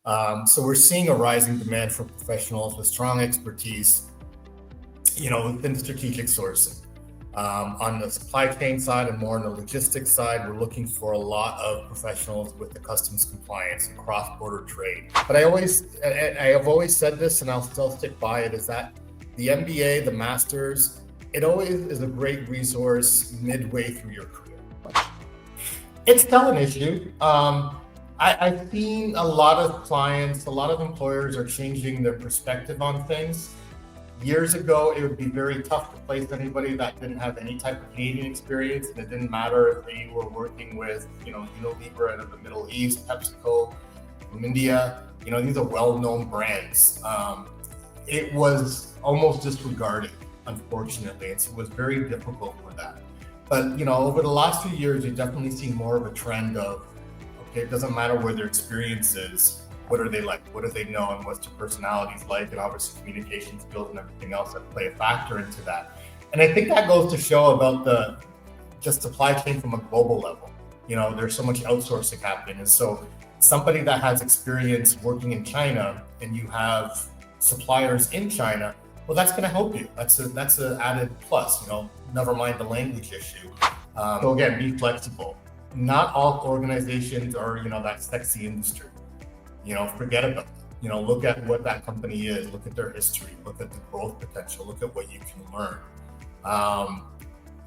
So we're seeing a rising demand for professionals with strong expertise, within strategic sourcing. On the supply chain side and more on the logistics side, we're looking for a lot of professionals with the customs compliance and cross-border trade. But I have always said this, and I'll still stick by it, is that the MBA, the master's, it always is a great resource midway through your career. It's still an issue. I've seen a lot of clients, a lot of employers are changing their perspective on things. Years ago, it would be very tough to place anybody that didn't have any type of Canadian experience, and it didn't matter if they were working with, Unilever out of the Middle East, PepsiCo from India. These are well-known brands. It was almost disregarded, unfortunately. It was very difficult for that. But over the last few years, you've definitely seen more of a trend of, okay, it doesn't matter where their experience is. What are they like? What do they know? And what's their personalities like? And obviously communication skills and everything else that play a factor into that. And I think that goes to show about the just supply chain from a global level. There's so much outsourcing happening. And so somebody that has experience working in China and you have suppliers in China, well, that's going to help you. That's an added plus, never mind the language issue. So again, be flexible. Not all organizations are, that sexy industry. Forget about it. Look at what that company is, look at their history, look at the growth potential, look at what you can learn.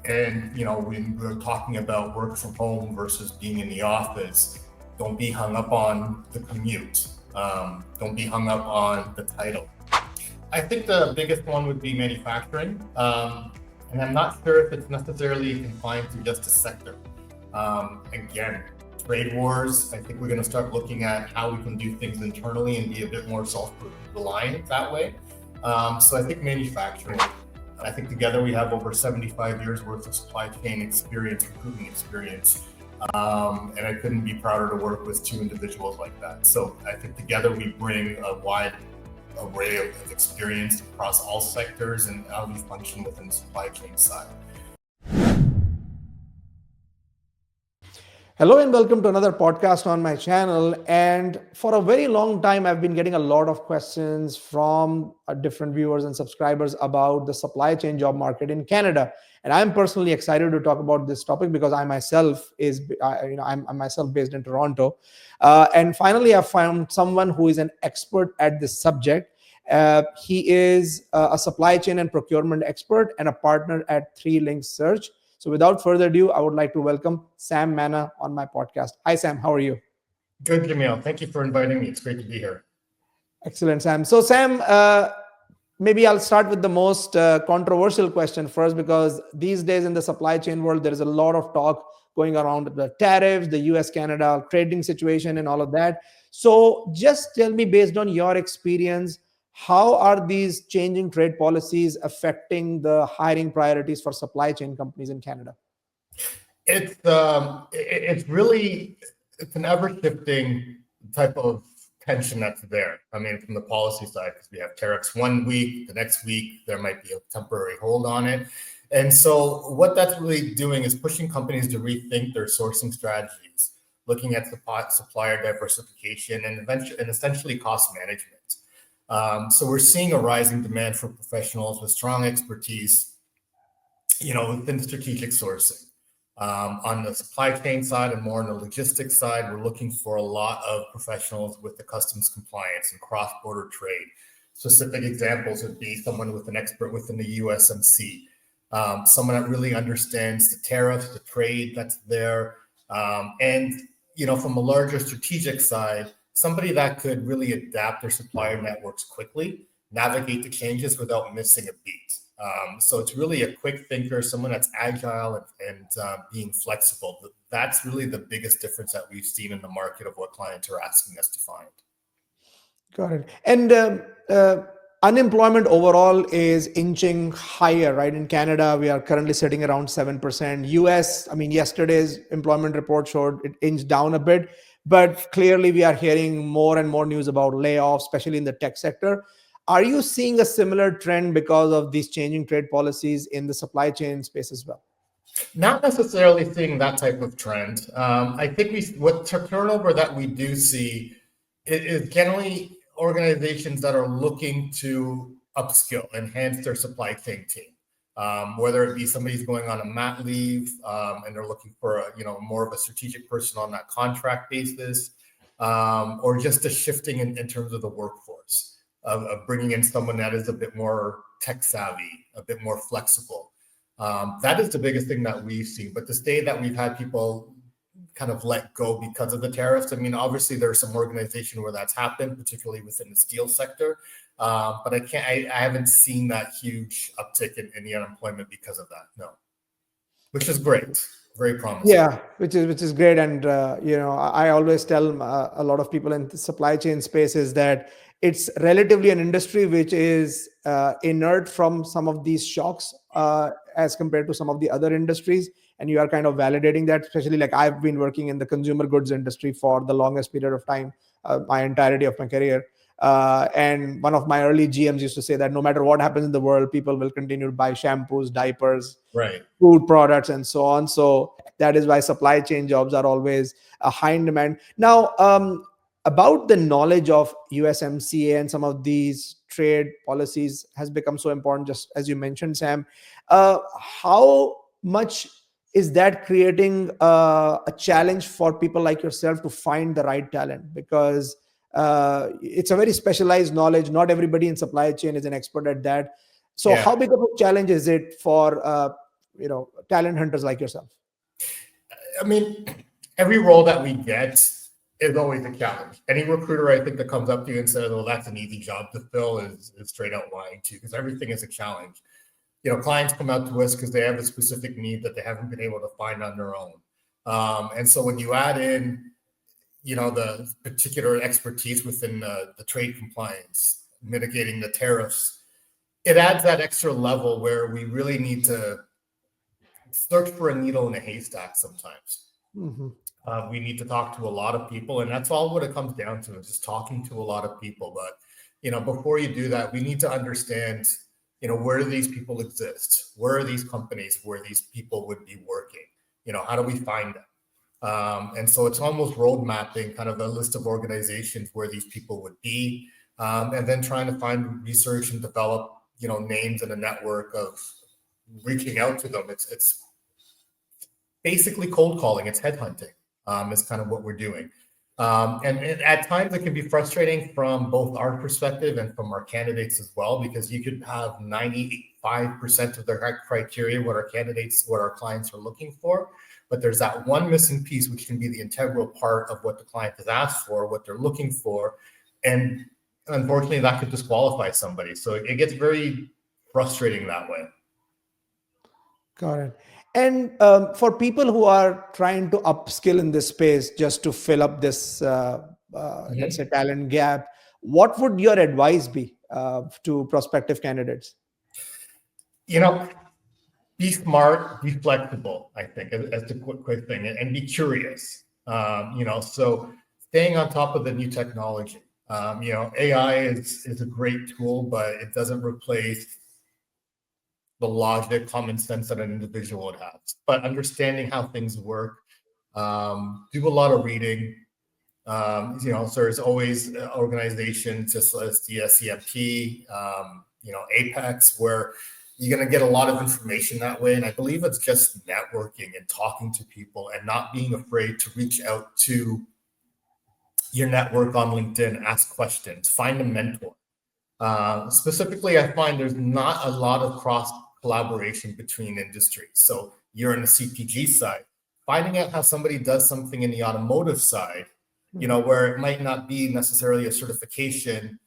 When we're talking about work from home versus being in the office, don't be hung up on the commute. Don't be hung up on the title. I think the biggest one would be manufacturing. And I'm not sure if it's necessarily confined to just a sector. Again, trade wars, I think we're going to start looking at how we can do things internally and be a bit more self-reliant that way. So I think manufacturing. I think together we have over 75 years worth of supply chain experience, recruitment experience. And I couldn't be prouder to work with two individuals like that. So I think together we bring a wide array of experience across all sectors and how we function within the supply chain side. Hello and welcome to another podcast on my channel. And for a very long time, I've been getting a lot of questions from different viewers and subscribers about the supply chain job market in Canada. And I'm personally excited to talk about this topic because I'm myself based in Toronto. And finally, I found someone who is an expert at this subject. He is a supply chain and procurement expert and a partner at Three Linx Search. So without further ado, I would like to welcome Sam Manna on my podcast. Hi, Sam. How are you? Good, Jamil. Thank you for inviting me. It's great to be here. Excellent, Sam. So, Sam, maybe I'll start with the most controversial question first, because these days in the supply chain world, there is a lot of talk going around the tariffs, the US-Canada trading situation and all of that. So just tell me, based on your experience, how are these changing trade policies affecting the hiring priorities for supply chain companies in Canada? It's an ever-shifting type of tension that's there. I mean, from the policy side, because we have tariffs one week, the next week there might be a temporary hold on it. And so what that's really doing is pushing companies to rethink their sourcing strategies, looking at supplier diversification and essentially cost management. So we're seeing a rising demand for professionals with strong expertise, within strategic sourcing. On the supply chain side and more on the logistics side, we're looking for a lot of professionals with the customs compliance and cross-border trade. Specific examples would be someone with an expert within the USMC, someone that really understands the tariffs, the trade that's there, and from a larger strategic side, somebody that could really adapt their supplier networks quickly, navigate the changes without missing a beat. So it's really a quick thinker, someone that's agile and being flexible. That's really the biggest difference that we've seen in the market of what clients are asking us to find. Got it. And unemployment overall is inching higher, right? In Canada, we are currently sitting around 7%. US, yesterday's employment report showed it inched down a bit, but clearly we are hearing more and more news about layoffs, especially in the tech sector. Are you seeing a similar trend because of these changing trade policies in the supply chain space as well? Not necessarily seeing that type of trend. I think what turnover that we do see It is generally organizations that are looking to upskill, enhance their supply chain team. Whether it be somebody's going on a mat leave and they're looking for more of a strategic person on that contract basis, or just a shifting in terms of the workforce of bringing in someone that is a bit more tech savvy, a bit more flexible. That is the biggest thing that we've seen. But to say that we've had people kind of let go because of the tariffs, I mean, obviously there's some organization where that's happened, particularly within the steel sector. But I haven't seen that huge uptick in the unemployment because of that. No, which is great, very promising. Yeah, which is great. And I always tell a lot of people in the supply chain spaces that it's relatively an industry which is inert from some of these shocks as compared to some of the other industries. And you are kind of validating that, especially like I've been working in the consumer goods industry for the longest period of time, my entirety of my career. And one of my early GMs used to say that no matter what happens in the world, people will continue to buy shampoos, diapers, right, food products, and so on. So that is why supply chain jobs are always a high in demand. Now, about the knowledge of USMCA and some of these trade policies has become so important, just as you mentioned, Sam. How much is that creating a challenge for people like yourself to find the right talent? Because it's a very specialized knowledge. Not everybody in supply chain is an expert at that. So yeah. how big of a challenge is it for talent hunters like yourself? I mean, every role that we get is always a challenge. Any recruiter, I think, that comes up to you and says, "Well, that's an easy job to fill," is straight out lying to you, because everything is a challenge. Clients come out to us because they have a specific need that they haven't been able to find on their own. And so when you add in, the particular expertise within the trade compliance, mitigating the tariffs, it adds that extra level where we really need to search for a needle in a haystack sometimes. Mm-hmm. We need to talk to a lot of people, and that's all what it comes down to, is just talking to a lot of people. But, before you do that, we need to understand, where do these people exist? Where are these companies where these people would be working? How do we find them? And so it's almost road mapping, kind of a list of organizations where these people would be, and then trying to find, research, and develop, names in a network of reaching out to them. It's basically cold calling. It's headhunting. Is kind of what we're doing. And at times it can be frustrating from both our perspective and from our candidates as well, because you could have 95% of their criteria, what our clients are looking for. But there's that one missing piece, which can be the integral part of what the client has asked for, what they're looking for. And unfortunately, that could disqualify somebody. So it gets very frustrating that way. Got it. And for people who are trying to upskill in this space just to fill up this, let's say, talent gap, what would your advice be to prospective candidates? Be smart, be flexible, I think, as the quick thing, and be curious. So staying on top of the new technology. AI is a great tool, but it doesn't replace the logic, common sense that an individual would have. But understanding how things work, do a lot of reading. So there's always organizations just as the SCMP, Apex, where you're going to get a lot of information that way. And I believe it's just networking and talking to people and not being afraid to reach out to your network on LinkedIn, ask questions, find a mentor. Specifically, I find there's not a lot of cross collaboration between industries. So you're in the CPG side, finding out how somebody does something in the automotive side, where it might not be necessarily a certification,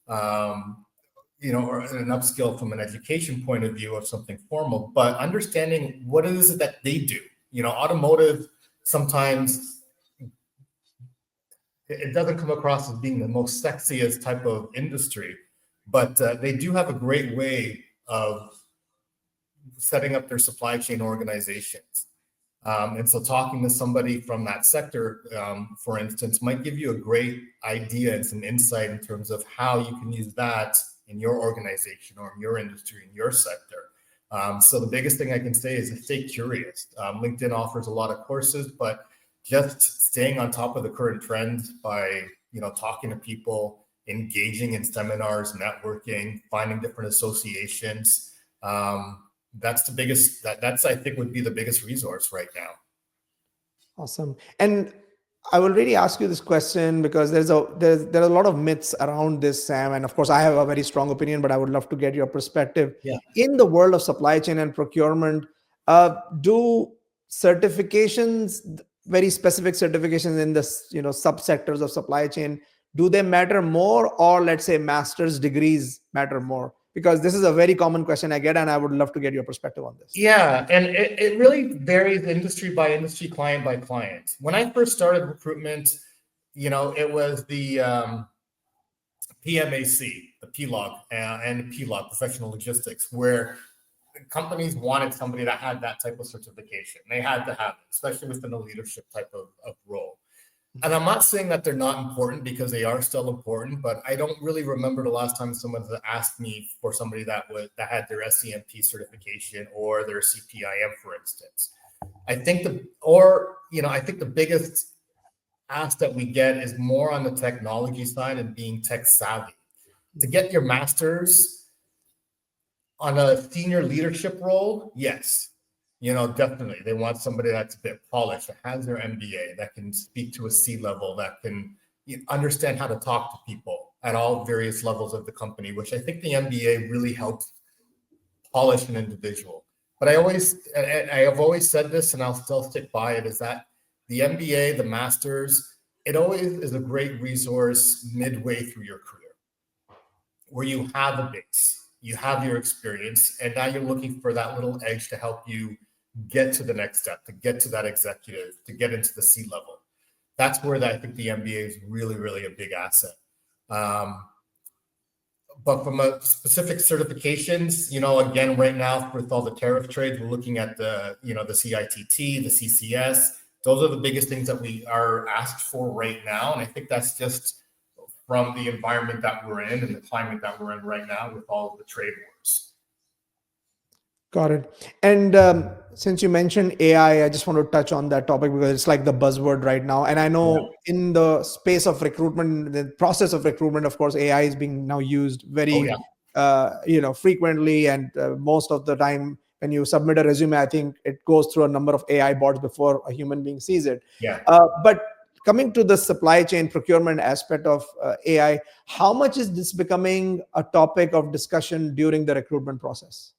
or an upskill from an education point of view of something formal, but understanding what it is that they do. Automotive, sometimes it doesn't come across as being the most sexiest type of industry, but they do have a great way of setting up their supply chain organizations. And so talking to somebody from that sector, for instance, might give you a great idea and some insight in terms of how you can use that in your organization or in your industry, in your sector. So the biggest thing I can say is to stay curious. LinkedIn offers a lot of courses, but just staying on top of the current trends by, talking to people, engaging in seminars, networking, finding different associations. That's the biggest, that's, I think, would be the biggest resource right now. Awesome. And I will really ask you this question because there are a lot of myths around this, Sam. And of course, I have a very strong opinion, but I would love to get your perspective. Yeah. In the world of supply chain and procurement, do certifications, very specific certifications in the subsectors of supply chain, do they matter more, or let's say master's degrees matter more? Because this is a very common question I get, and I would love to get your perspective on this. Yeah, and it really varies industry by industry, client by client. When I first started recruitment, it was the PMAC, the PLOG, and the PLOG, professional logistics, where companies wanted somebody that had that type of certification. They had to have it, especially within a leadership type of role. And I'm not saying that they're not important, because they are still important, but I don't really remember the last time someone has asked me for somebody that had their SCMP certification or their CPIM, for instance. I think the biggest ask that we get is more on the technology side and being tech savvy. To get your master's on a senior leadership role, yes. Definitely. They want somebody that's a bit polished, that has their MBA, that can speak to a C-level, that can understand how to talk to people at all various levels of the company, which I think the MBA really helps polish an individual. But I have always said this, and I'll still stick by it, is that the MBA, the master's, it always is a great resource midway through your career, where you have a base, you have your experience, and now you're looking for that little edge to help you get to the next step, to get to that executive, to get into the C-level. That's where I think the MBA is really, really a big asset. But from a specific certifications, again, right now with all the tariff trades, we're looking at the CITT, the CCS. Those are the biggest things that we are asked for right now. And I think that's just from the environment that we're in and the climate that we're in right now with all of the trade wars. Got it. And since you mentioned AI, I just want to touch on that topic because it's like the buzzword right now. And I know in the space of recruitment, the process of recruitment, of course, AI is being now used very, frequently. And most of the time when you submit a resume, I think it goes through a number of AI bots before a human being sees it. Yeah. But coming to the supply chain procurement aspect of AI, how much is this becoming a topic of discussion during the recruitment process?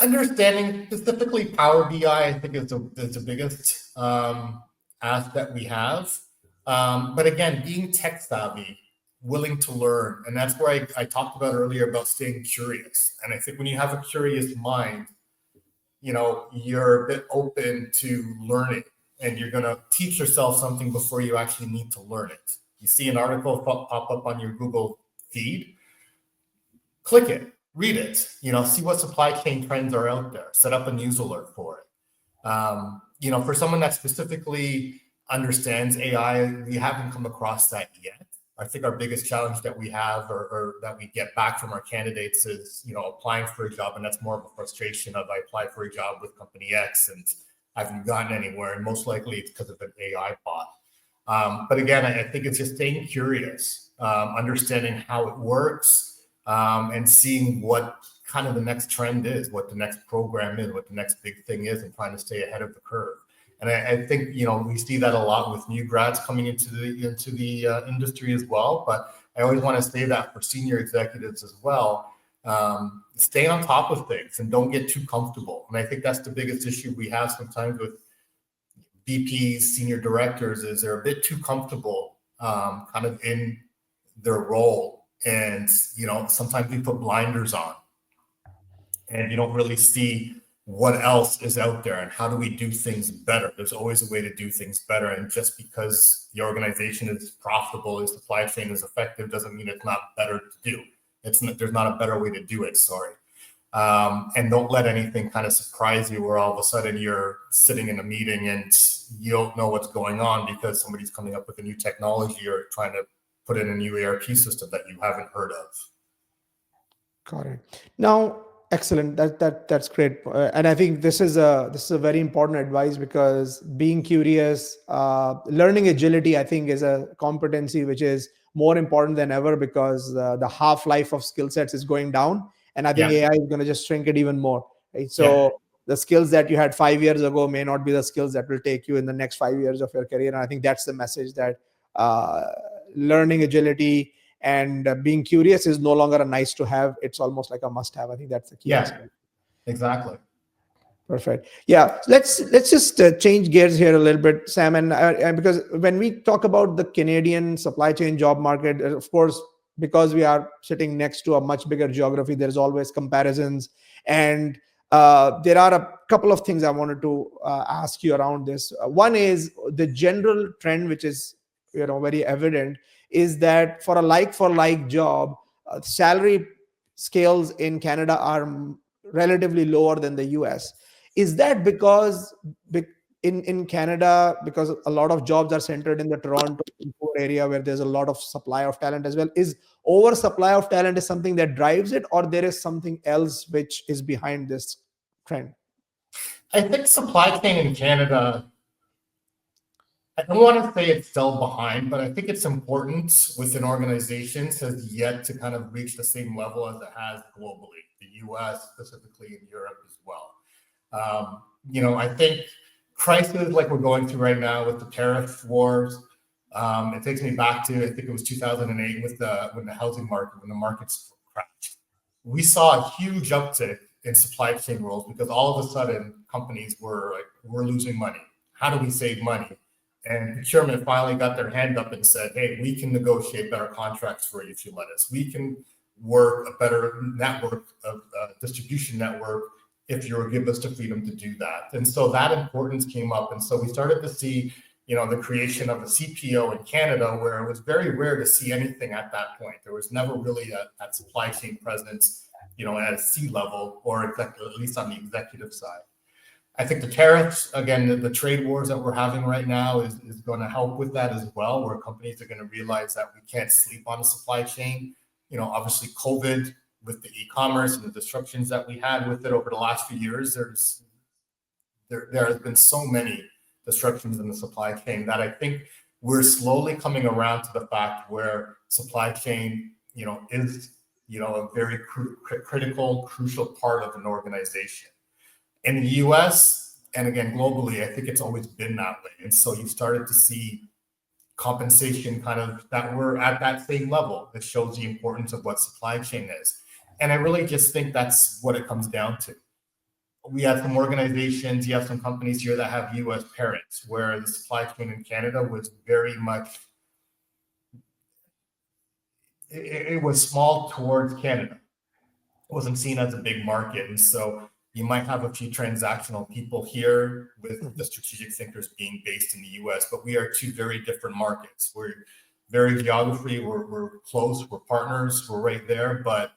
Understanding specifically Power BI, I think is the biggest ask that we have. But again, being tech savvy, willing to learn. And that's where I talked about earlier about staying curious. And I think when you have a curious mind, you're a bit open to learning, and you're going to teach yourself something before you actually need to learn it. You see an article pop up on your Google feed, click it. Read it, see what supply chain trends are out there, set up a news alert for it. For someone that specifically understands AI, we haven't come across that yet. I think our biggest challenge that we have or that we get back from our candidates is, applying for a job. And that's more of a frustration of, I applied for a job with company X and I haven't gotten anywhere. And most likely it's because of an AI bot. But again, I think it's just staying curious, understanding how it works, and seeing what kind of the next trend is, what the next program is, what the next big thing is, and trying to stay ahead of the curve. And I think we see that a lot with new grads coming into the industry as well. But I always want to say that for senior executives as well, stay on top of things and don't get too comfortable. And I think that's the biggest issue we have sometimes with VPs, senior directors, is they're a bit too comfortable, kind of in their role. And, sometimes we put blinders on and you don't really see what else is out there and how do we do things better. There's always a way to do things better. And just because the organization is profitable, the supply chain is effective, doesn't mean it's not better to do. There's not a better way to do it. Sorry. And don't let anything kind of surprise you where all of a sudden you're sitting in a meeting and you don't know what's going on because somebody's coming up with a new technology or trying to put in a new ERP system that you haven't heard of. Got it. Now, Excellent. That's great, and I think this is a very important advice, because being curious, learning agility, I think, is a competency which is more important than ever, because the half life of skill sets is going down, and I think Yeah, AI is going to just shrink it even more. Right? yeah, So the skills that you had 5 years ago may not be the skills that will take you in the next 5 years of your career, and I think that's the message, that uh, learning agility and being curious is no longer a nice to have, it's almost like a must have. I think that's the key yeah, aspect. exactly. Perfect. Yeah, let's just change gears here a little bit, Sam, and because when we talk about the Canadian supply chain job market, of course, because we are sitting next to a much bigger geography, there's always comparisons, and there are a couple of things I wanted to ask you around this. One is the general trend, which is very evident, is that for a like job, salary scales in Canada are relatively lower than the US. Is that because in Canada, because a lot of jobs are centered in the Toronto area, where there's a lot of supply of talent as well? Is oversupply of talent is something that drives it, or there is something else which is behind this trend? I think supply chain in Canada, I don't want to say it's still behind, but I think its importance within organizations has yet to kind of reach the same level as it has globally, the US, specifically in Europe as well. I think crises like we're going through right now with the tariff wars, it takes me back to, I think it was 2008 with when the housing market, when the markets crashed. We saw a huge uptick in supply chain roles because all of a sudden companies were like, we're losing money. How do we save money? And procurement finally got their hand up and said, hey, we can negotiate better contracts for you if you let us. We can work a better network of distribution network if you give us the freedom to do that. And so that importance came up. And so we started to see, the creation of the CPO in Canada, where it was very rare to see anything at that point. There was never really that supply chain presence, at a C level, or at least on the executive side. I think the tariffs, again, the trade wars that we're having right now is going to help with that as well, where companies are going to realize that we can't sleep on the supply chain. Obviously COVID, with the e-commerce and the disruptions that we had with it over the last few years, there has been so many disruptions in the supply chain that I think we're slowly coming around to the fact where supply chain, is, a very critical, crucial part of an organization. In the US, and again, globally, I think it's always been that way. And so you started to see compensation kind of that we're at that same level. That shows the importance of what supply chain is. And I really just think that's what it comes down to. We have some organizations, you have some companies here that have US parents, where the supply chain in Canada was very much, it was small towards Canada. It wasn't seen as a big market. And so you might have a few transactional people here with the strategic thinkers being based in the US, but we are two very different markets. We're very geography, we're close, we're partners, we're right there, but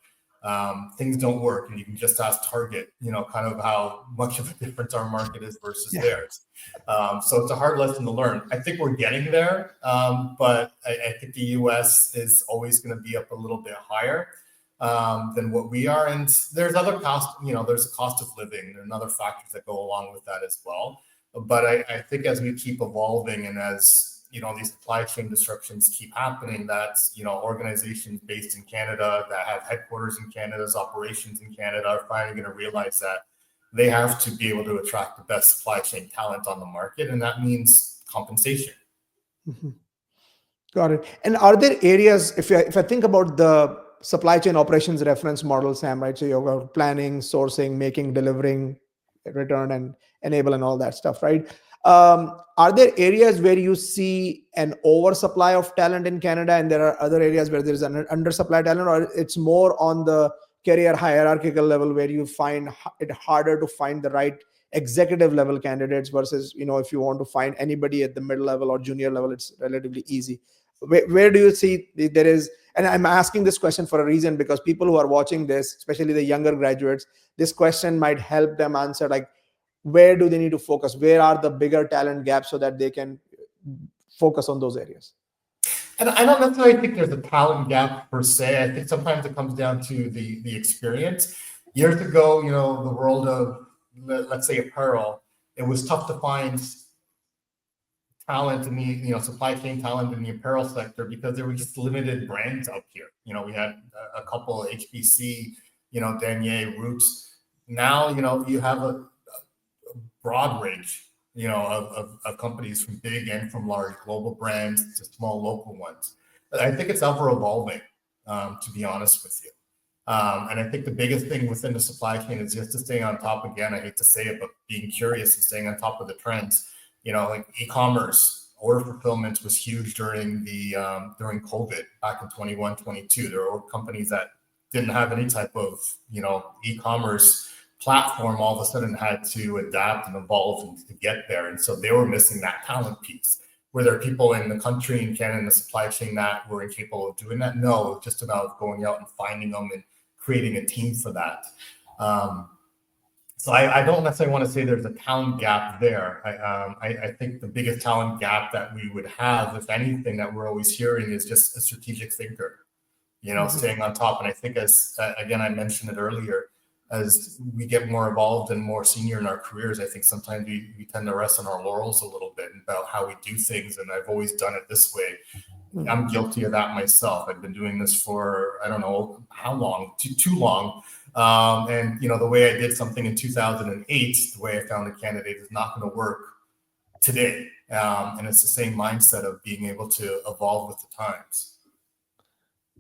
things don't work. And you can just ask Target, kind of how much of a difference our market is versus theirs. So it's a hard lesson to learn. I think we're getting there, but I think the US is always going to be up a little bit higher than what we are. And there's other costs, there's a cost of living and other factors that go along with that as well. But I think as we keep evolving and as, these supply chain disruptions keep happening, that, organizations based in Canada that have headquarters in Canada's operations in Canada are finally going to realize that they have to be able to attract the best supply chain talent on the market. And that means compensation. Mm-hmm. Got it. And are there areas, if I think about the supply chain operations reference model, Sam, right? So you're planning, sourcing, making, delivering, return, and enable, and all that stuff, right? Are there areas where you see an oversupply of talent in Canada, and there are other areas where there's an undersupply talent, or it's more on the career hierarchical level where you find it harder to find the right executive level candidates versus, if you want to find anybody at the middle level or junior level, it's relatively easy? Where do you see there is, and I'm asking this question for a reason, because people who are watching this, especially the younger graduates, this question might help them answer, like, where do they need to focus? Where are the bigger talent gaps so that they can focus on those areas? And I don't necessarily think there's a talent gap per se. I think sometimes it comes down to the experience. Years ago, the world of, let's say, apparel, it was tough to find talent in the, supply chain talent in the apparel sector because there were just limited brands out here. We had a couple HBC, Denier, Roots. Now, you have a broad range, of companies from big and from large global brands to small local ones. But I think it's ever evolving, to be honest with you. And I think the biggest thing within the supply chain is just to stay on top. Again, I hate to say it, but being curious and staying on top of the trends. Like e-commerce, order fulfillment was huge during COVID back in 21, 22. There were companies that didn't have any type of, e-commerce platform, all of a sudden had to adapt and evolve and to get there. And so they were missing that talent piece. Were there people in the country, in Canada, in the supply chain that were incapable of doing that? No, just about going out and finding them and creating a team for that. So I don't necessarily want to say there's a talent gap there. I think the biggest talent gap that we would have, if anything, that we're always hearing is just a strategic thinker, staying on top. And I think again, I mentioned it earlier, as we get more involved and more senior in our careers, I think sometimes we tend to rest on our laurels a little bit about how we do things. And I've always done it this way. I'm guilty of that myself. I've been doing this for, I don't know how long, too long. And, the way I did something in 2008, the way I found a candidate is not going to work today. And it's the same mindset of being able to evolve with the times.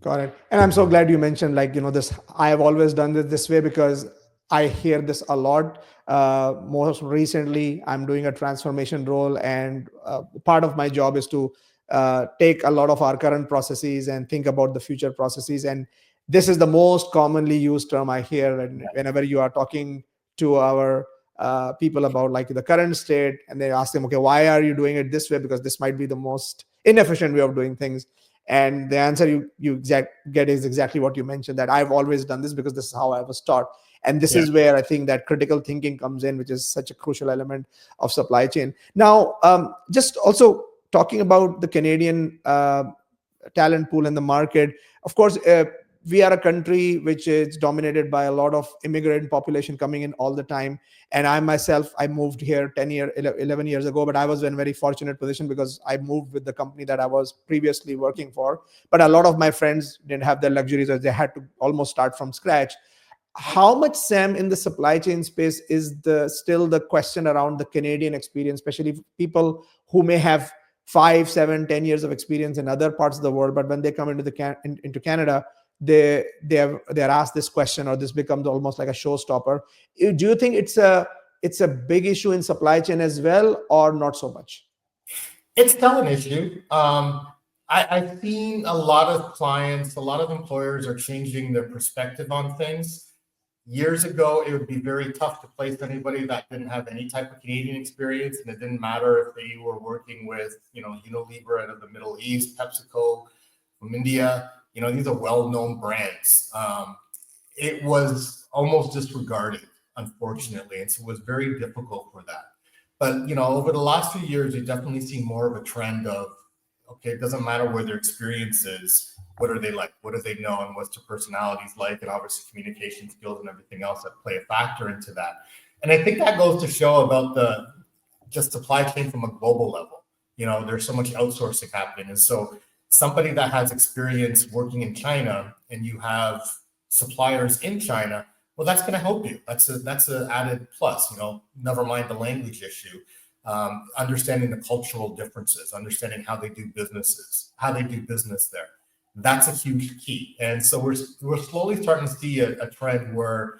Got it. And I'm so glad you mentioned, this, I have always done this way, because I hear this a lot. Most recently, I'm doing a transformation role, and part of my job is to take a lot of our current processes and think about the future processes. And this is the most commonly used term I hear whenever you are talking to our people about the current state, and they ask them, okay, why are you doing it this way? Because this might be the most inefficient way of doing things. And the answer you get is exactly what you mentioned, that I've always done this because this is how I was taught. And this is where I think that critical thinking comes in, which is such a crucial element of supply chain. Now, just also talking about the Canadian talent pool in the market, of course, we are a country which is dominated by a lot of immigrant population coming in all the time. And I myself, I moved here 11 years ago, but I was in a very fortunate position because I moved with the company that I was previously working for. But a lot of my friends didn't have the luxuries, as they had to almost start from scratch. How much, Sam, in the supply chain space is still the question around the Canadian experience, especially people who may have 5, 7, 10 years of experience in other parts of the world, but when they come into Canada, they're asked this question, or this becomes almost like a showstopper. Do you think it's a big issue in supply chain as well, or not so much? It's still an issue. I've seen a lot of clients, a lot of employers are changing their perspective on things. Years ago, it would be very tough to place anybody that didn't have any type of Canadian experience, and it didn't matter if they were working with, Unilever out of the Middle East, PepsiCo from India. These are well-known brands. It was almost disregarded, unfortunately, and so it was very difficult for that. But over the last few years, we've definitely seen more of a trend of, okay, it doesn't matter where their experience is. What are they like? What do they know? And what's their personalities like? And obviously communication skills and everything else that play a factor into that. And I think that goes to show about the just supply chain from a global level. There's so much outsourcing happening. And so somebody that has experience working in China and you have suppliers in China, well, that's going to help you. That's an added plus, never mind the language issue. Understanding the cultural differences, understanding how they do business there. That's a huge key. And so we're slowly starting to see a trend where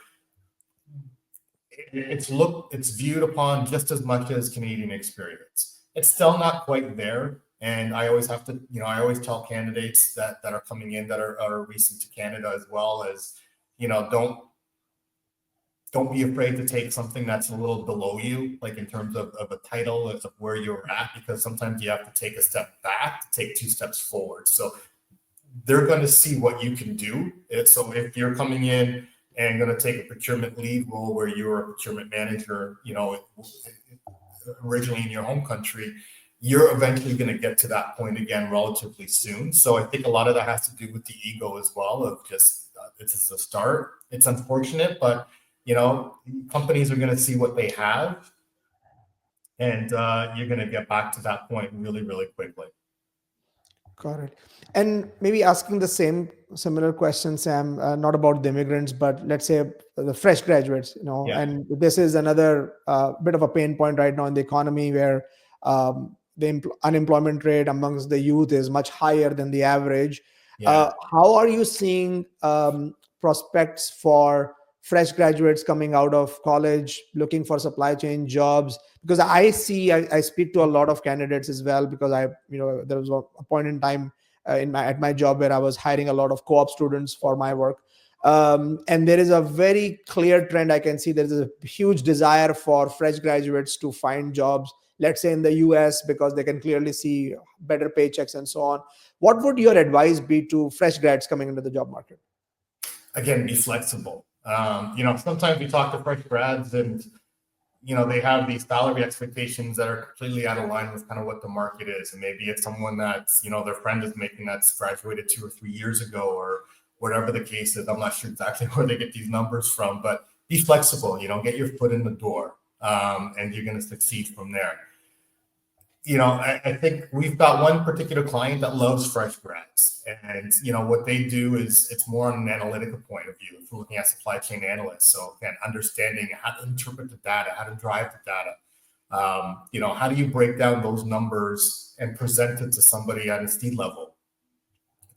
it's viewed upon just as much as Canadian experience. It's still not quite there. And I always have to, I always tell candidates that are coming in that are recent to Canada as well as, don't be afraid to take something that's a little below you, like in terms of a title of where you're at, because sometimes you have to take a step back to take 2 steps forward. So they're going to see what you can do. So if you're coming in and going to take a procurement lead role where you're a procurement manager, originally in your home country, you're eventually going to get to that point again relatively soon. So I think a lot of that has to do with the ego as well, of just it's a start. It's unfortunate, but companies are going to see what they have, and you're going to get back to that point really, really quickly. Got it. And maybe asking the similar question, Sam, not about the immigrants, but let's say the fresh graduates, Yeah. and this is another bit of a pain point right now in the economy where the unemployment rate amongst the youth is much higher than the average. Yeah. How are you seeing prospects for fresh graduates coming out of college looking for supply chain jobs? Because I speak to a lot of candidates as well, because there was a point in time at my job where I was hiring a lot of co-op students for my work. And there is a very clear trend I can see. There is a huge desire for fresh graduates to find jobs, let's say in the US, because they can clearly see better paychecks and so on. What would your advice be to fresh grads coming into the job market? Again, be flexible. Sometimes we talk to fresh grads and they have these salary expectations that are completely out of line with kind of what the market is. And maybe it's someone that's, their friend is making that's graduated 2 or 3 years ago, or whatever the case is. I'm not sure exactly where they get these numbers from, but be flexible, get your foot in the door, and you're going to succeed from there. I think we've got one particular client that loves fresh grads, and what they do is it's more on an analytical point of view. If we're looking at supply chain analysts, so again, understanding how to interpret the data, how to drive the data, how do you break down those numbers and present it to somebody at a seat level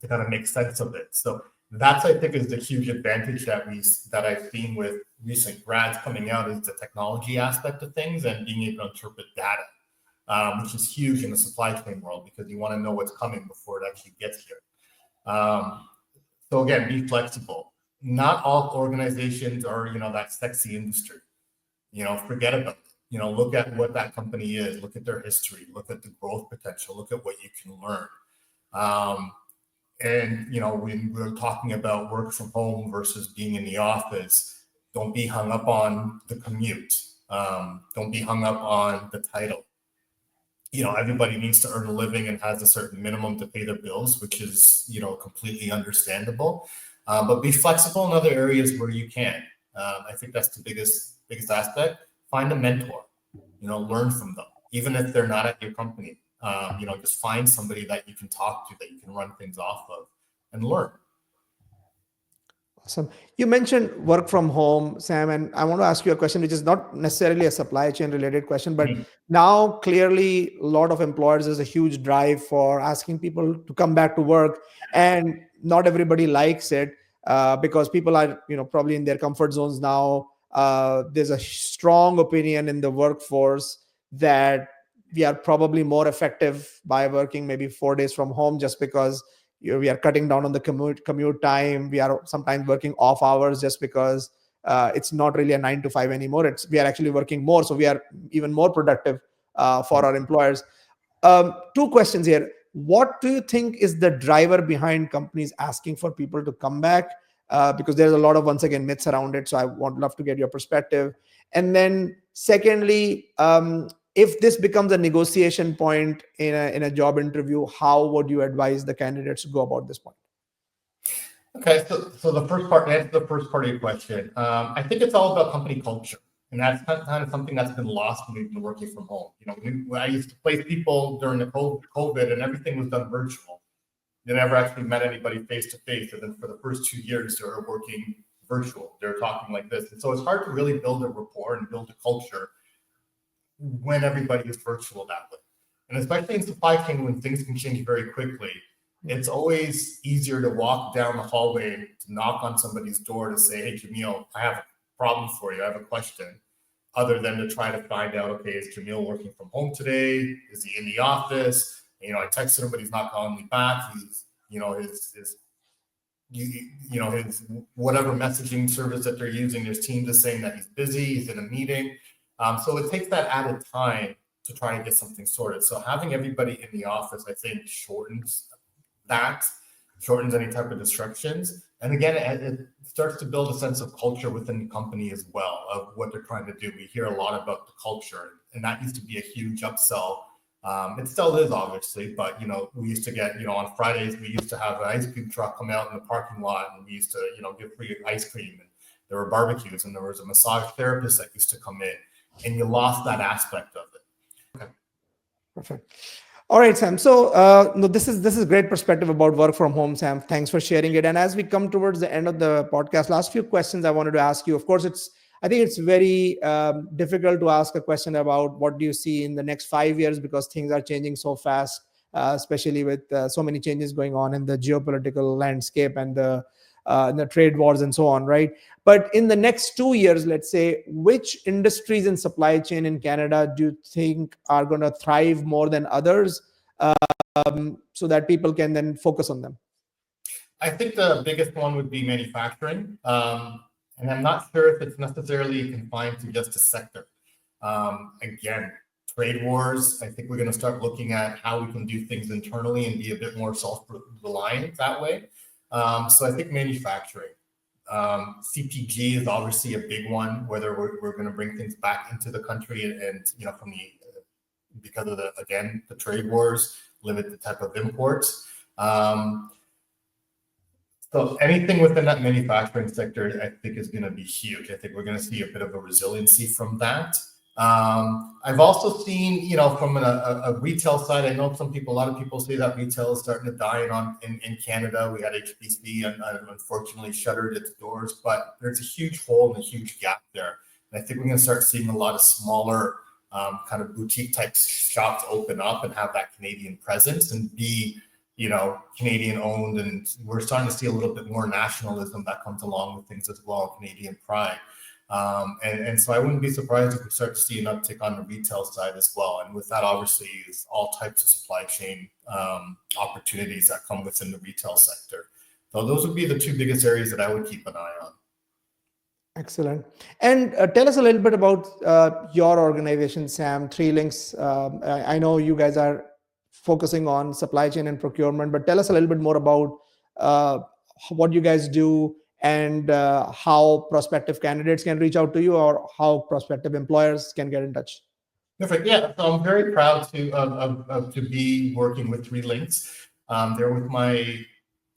to kind of make sense of it. So that's, I think, is the huge advantage that I've seen with recent grads coming out, is the technology aspect of things and being able to interpret data. Which is huge in the supply chain world, because you want to know what's coming before it actually gets here. So again, be flexible. Not all organizations are, that sexy industry. Forget about it. Look at what that company is. Look at their history. Look at the growth potential. Look at what you can learn. And when we're talking about work from home versus being in the office, don't be hung up on the commute. Don't be hung up on the title. Everybody needs to earn a living and has a certain minimum to pay their bills, which is, completely understandable. But be flexible in other areas where you can. I think that's the biggest aspect. Find a mentor, learn from them, even if they're not at your company. Just find somebody that you can talk to, that you can run things off of and learn. Awesome. You mentioned work from home, Sam, and I want to ask you a question which is not necessarily a supply chain related question, but now clearly a lot of employers, there's a huge drive for asking people to come back to work, and not everybody likes it because people are, probably in their comfort zones now. There's a strong opinion in the workforce that we are probably more effective by working maybe 4 days from home, just because we are cutting down on the commute time. We are sometimes working off hours just because it's not really a 9 to 5 anymore. We are actually working more, so we are even more productive for our employers. 2 questions here. What do you think is the driver behind companies asking for people to come back? Because there's a lot of, once again, myths around it. So I would love to get your perspective. And then secondly, if this becomes a negotiation point in a job interview, how would you advise the candidates to go about this point? Okay, so the first part, that's the first part of your question. I think it's all about company culture, and that's kind of something that's been lost when we've been working from home. I used to place people during the COVID, and everything was done virtual. They never actually met anybody face to face, and then for the first 2 years, they were working virtual. They're talking like this, and so it's hard to really build a rapport and build a culture when everybody is virtual that way. And especially in supply chain, when things can change very quickly, it's always easier to walk down the hallway, to knock on somebody's door to say, hey, Jamil, I have a problem for you. I have a question, other than to try to find out, okay, is Jamil working from home today? Is he in the office? I texted him, but he's not calling me back. He's, his whatever messaging service that they're using, there's teams is saying that he's busy, he's in a meeting. So it takes that added time to try and get something sorted. So having everybody in the office, I think, shortens any type of distractions. And again, it starts to build a sense of culture within the company as well, of what they're trying to do. We hear a lot about the culture, and that used to be a huge upsell It still is, obviously, but we used to get, on Fridays we used to have an ice cream truck come out in the parking lot, and we used to, give free ice cream, and there were barbecues, and there was a massage therapist that used to come in, and you lost that aspect of it. Okay. Perfect. All right, Sam. So no, this is great perspective about work from home, Sam. Thanks for sharing it. And as we come towards the end of the podcast, last few questions I wanted to ask you. Of course, I think it's very difficult to ask a question about what do you see in the next 5 years, because things are changing so fast, especially with so many changes going on in the geopolitical landscape and the trade wars and so on, right? But in the next 2 years, let's say, which industries in supply chain in Canada do you think are going to thrive more than others, so that people can then focus on them? I think the biggest one would be manufacturing. And I'm not sure if it's necessarily confined to just a sector. Again, trade wars, I think we're going to start looking at how we can do things internally and be a bit more self-reliant that way. So I think manufacturing. CPG is obviously a big one, whether we're going to bring things back into the country and from because of the trade wars, limit the type of imports. So anything within that manufacturing sector, I think, is going to be huge. I think we're going to see a bit of a resiliency from that. I've also seen, from a retail side, I know a lot of people say that retail is starting to die in Canada. We had HBC and unfortunately shuttered its doors, but there's a huge hole and a huge gap there. And I think we're going to start seeing a lot of smaller kind of boutique type shops open up and have that Canadian presence and be Canadian owned, and we're starting to see a little bit more nationalism that comes along with things as well, Canadian pride. And so I wouldn't be surprised if we start to see an uptick on the retail side as well. And with that, obviously, is all types of supply chain opportunities that come within the retail sector. So those would be the two biggest areas that I would keep an eye on. Excellent. And tell us a little bit about your organization, Sam, Three Linx. I know you guys are focusing on supply chain and procurement, but tell us a little bit more about what you guys do and how prospective candidates can reach out to you, or how prospective employers can get in touch. Perfect. Yeah, so I'm very proud to be working with Three Linx. They're with my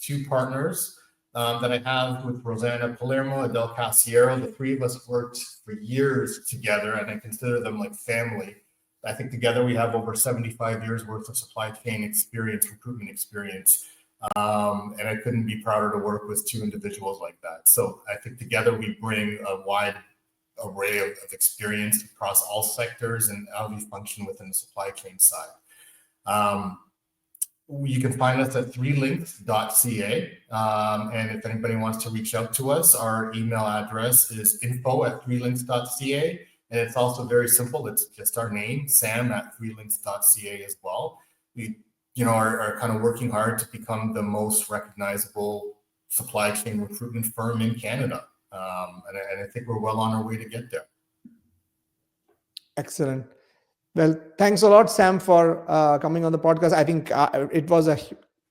two partners that I have with Rosanna Palermo and Del Casiero. The three of us worked for years together, and I consider them like family. I think together we have over 75 years worth of supply chain experience, recruitment experience. And I couldn't be prouder to work with two individuals like that. So I think together we bring a wide array of experience across all sectors and how we function within the supply chain side. You can find us at threelinx.ca. And if anybody wants to reach out to us, our email address is info@threelinx.ca. And it's also very simple. It's just our name, sam@threelinx.ca as well. We, are kind of working hard to become the most recognizable supply chain recruitment firm in Canada. And I think we're well on our way to get there. Excellent. Well, thanks a lot, Sam, for coming on the podcast. I think it was a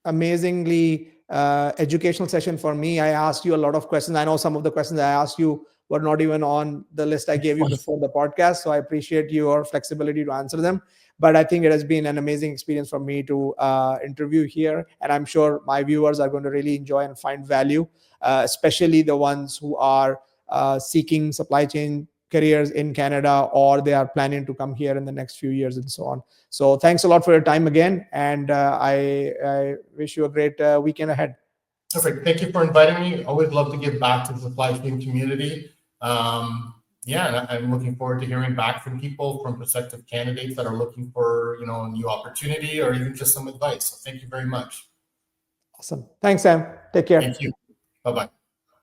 amazingly educational session for me. I asked you a lot of questions. I know some of the questions I asked you were not even on the list I gave you before the podcast. So I appreciate your flexibility to answer them. But I think it has been an amazing experience for me to interview here. And I'm sure my viewers are going to really enjoy and find value, especially the ones who are seeking supply chain careers in Canada, or they are planning to come here in the next few years and so on. So thanks a lot for your time again. And I wish you a great weekend ahead. Perfect. Thank you for inviting me. Always love to give back to the supply chain community. And I'm looking forward to hearing back from people, from prospective candidates that are looking for, a new opportunity or even just some advice. So thank you very much. Awesome. Thanks, Sam. Take care. Thank you. Bye-bye.